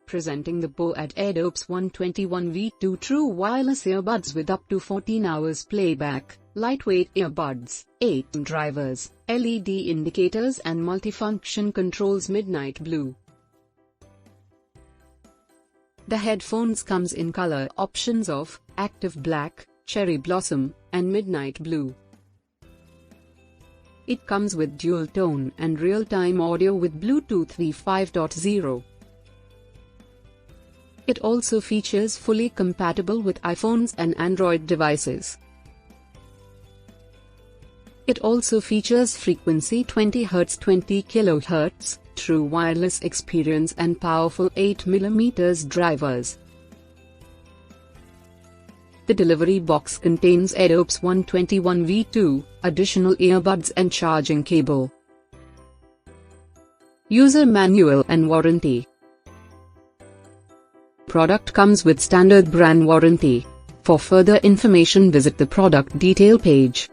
Presenting the boAt Airdopes 121V2 True Wireless Earbuds with up to 14 hours playback, lightweight earbuds, 8 drivers, LED indicators and multifunction controls. Midnight blue. The headphones comes in color options of active black, cherry blossom, and midnight blue. It comes with dual tone and real-time audio with Bluetooth V5.0. It also features fully compatible with iPhones and Android devices. It also features frequency 20 Hz 20 kHz, true wireless experience and powerful 8mm drivers. The delivery box contains Airdopes 121V2, additional earbuds and charging cable. User manual and warranty. Product comes with standard brand warranty. For further information visit the product detail page.